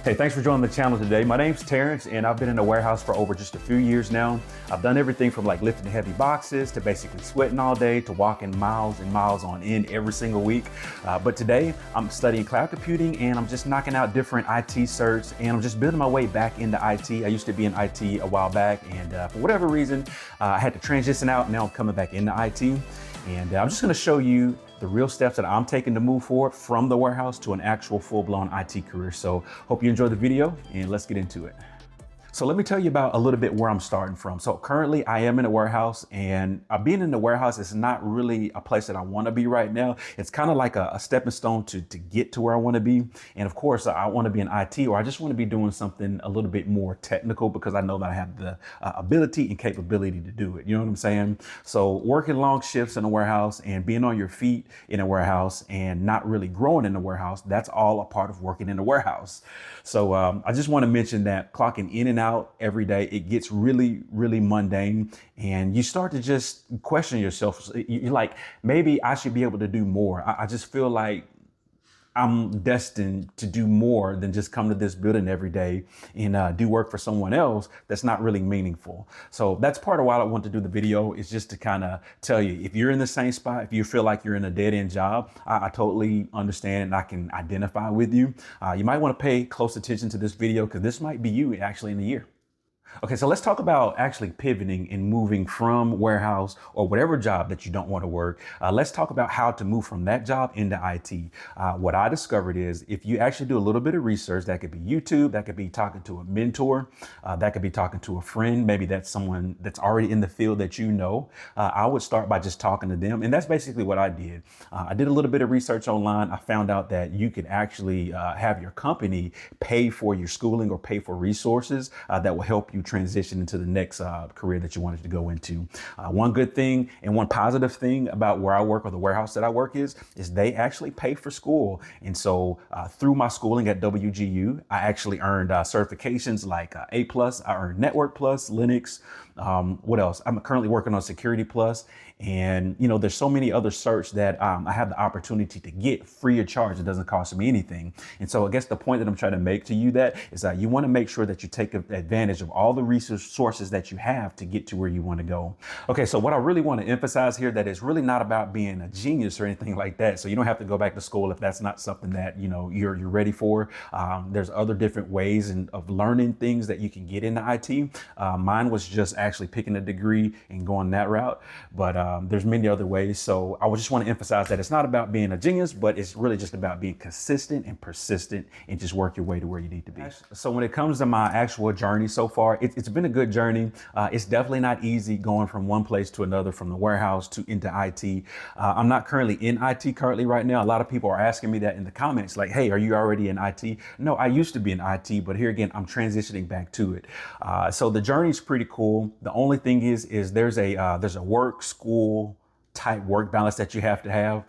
Hey, thanks for joining the channel today. My name's Terrence and I've been in the warehouse for over just a few years now. I've done everything from like lifting heavy boxes to basically sweating all day to walking miles and miles on end every single week. But today I'm studying cloud computing and I'm just knocking out different IT certs and I'm just building my way back into IT. I used to be in IT a while back and for whatever reason, I had to transition out. Now I'm coming back into IT. And I'm just gonna show you the real steps that I'm taking to move forward from the warehouse to an actual full-blown IT career. So hope you enjoy the video and let's get into it. So let me tell you about a little bit where I'm starting from. So currently I am in a warehouse and being in the warehouse is not really a place that I want to be right now. It's kind of like a stepping stone to get to where I want to be. And of course I want to be in IT, or I just want to be doing something a little bit more technical because I know that I have the ability and capability to do it. You know what I'm saying? So working long shifts in a warehouse and being on your feet in a warehouse and not really growing in the warehouse, that's all a part of working in the warehouse. So I just want to mention that clocking in and out every day, it gets really, really mundane and you start to just question yourself. You're like, maybe I should be able to do more. I just feel like I'm destined to do more than just come to this building every day and do work for someone else that's not really meaningful. So that's part of why I want to do the video, is just to kind of tell you, if you're in the same spot, if you feel like you're in a dead end job, I totally understand and I can identify with you. You might want to pay close attention to this video because this might be you actually in a year. Okay, so let's talk about actually pivoting and moving from warehouse or whatever job that you don't want to work. Let's talk about how to move from that job into IT. What I discovered is if you actually do a little bit of research, that could be YouTube, that could be talking to a mentor, that could be talking to a friend, maybe that's someone that's already in the field that you know. I would start by just talking to them. And that's basically what I did. I did a little bit of research online. I found out that you could actually have your company pay for your schooling or pay for resources that will help you transition into the next career that you wanted to go into. One good thing and one positive thing about where I work, or the warehouse that I work, is they actually pay for school. And so through my schooling at WGU, I actually earned certifications like A+, I earned Network Plus, Linux. What else? I'm currently working on Security Plus. And, you know, there's so many other certs that I have the opportunity to get free of charge. It doesn't cost me anything. And so I guess the point that I'm trying to make to you that is that you want to make sure that you take advantage of all the resources that you have to get to where you want to go. Okay, so what I really want to emphasize here, that it's really not about being a genius or anything like that. So you don't have to go back to school if that's not something that, you know, you're ready for. There's other different ways of learning things that you can get into IT. Mine was just actually picking a degree and going that route. But there's many other ways. So I would just want to emphasize that it's not about being a genius, but it's really just about being consistent and persistent and just work your way to where you need to be. So when it comes to my actual journey so far, it's been a good journey. It's definitely not easy going from one place to another, from the warehouse to into IT. I'm not currently in IT right now. A lot of people are asking me that in the comments, like, hey, are you already in IT? No, I used to be in IT, but here again, I'm transitioning back to it. So the journey is pretty cool. The only thing is there's a work, school type work balance that you have to have.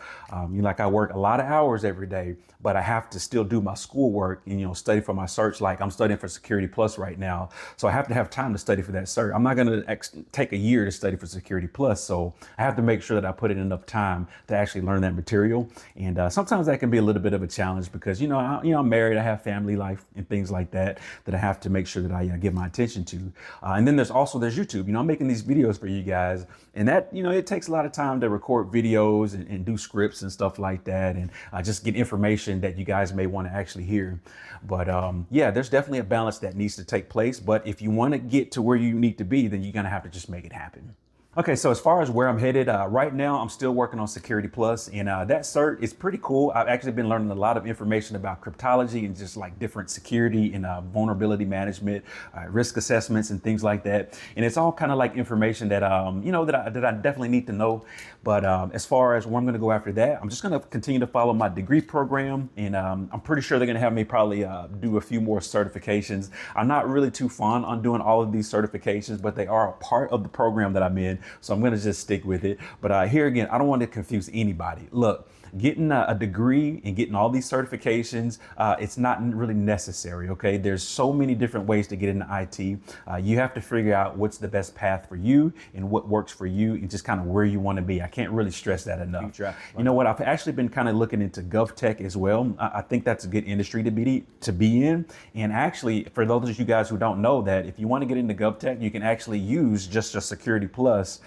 Like I work a lot of hours every day, but I have to still do my schoolwork and, you know, study for my certs. Like I'm studying for Security Plus right now. So I have to have time to study for that cert. I'm not going to take a year to study for Security Plus. So I have to make sure that I put in enough time to actually learn that material. And sometimes that can be a little bit of a challenge because, I'm married, I have family life and things like that I have to make sure that I give my attention to. And then there's YouTube. I'm making these videos for you guys, and that, it takes a lot of time to record videos and do scripts and stuff like that, and just get information that you guys may want to actually hear. But yeah, there's definitely a balance that needs to take place. But if you want to get to where you need to be, then you're going to have to just make it happen. Okay, so as far as where I'm headed, right now I'm still working on Security Plus, and that cert is pretty cool. I've actually been learning a lot of information about cryptology and just like different security and vulnerability management, risk assessments and things like that. And it's all kind of like information that, that I definitely need to know. But as far as where I'm going to go after that, I'm just going to continue to follow my degree program. And I'm pretty sure they're going to have me probably do a few more certifications. I'm not really too fond on doing all of these certifications, but they are a part of the program that I'm in. So I'm going to just stick with it. But here again, I don't want to confuse anybody. Look, getting a degree and getting all these certifications, it's not really necessary, okay? There's so many different ways to get into IT. You have to figure out what's the best path for you and what works for you and just kind of where you want to be. I can't really stress that enough. You know what? I've actually been kind of looking into GovTech as well. I think that's a good industry to be in. And actually, for those of you guys who don't know that, if you want to get into GovTech, you can actually use just a Security Plus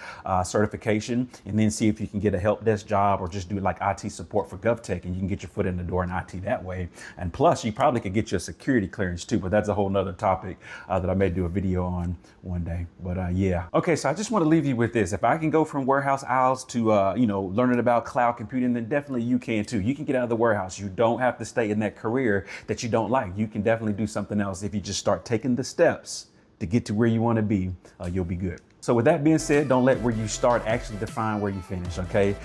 certification and then see if you can get a help desk job or just do like IT support for GovTech, and you can get your foot in the door in IT that way. And plus, you probably could get you a security clearance too, but that's a whole nother topic that I may do a video on one day. But yeah. Okay, so I just want to leave you with this. If I can go from warehouse aisles to learning about cloud computing, then definitely you can too. You can get out of the warehouse. You don't have to stay in that career that you don't like. You can definitely do something else. If you just start taking the steps to get to where you want to be, you'll be good. So with that being said, don't let where you start actually define where you finish, okay?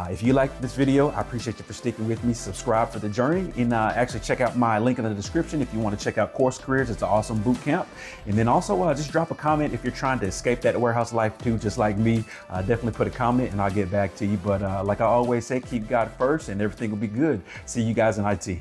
If you liked this video, I appreciate you for sticking with me. Subscribe for the journey, and actually check out my link in the description if you want to check out CourseCareers. It's an awesome boot camp. And then also just drop a comment if you're trying to escape that warehouse life too, just like me. Definitely put a comment and I'll get back to you. But like I always say, keep God first and everything will be good. See you guys in IT.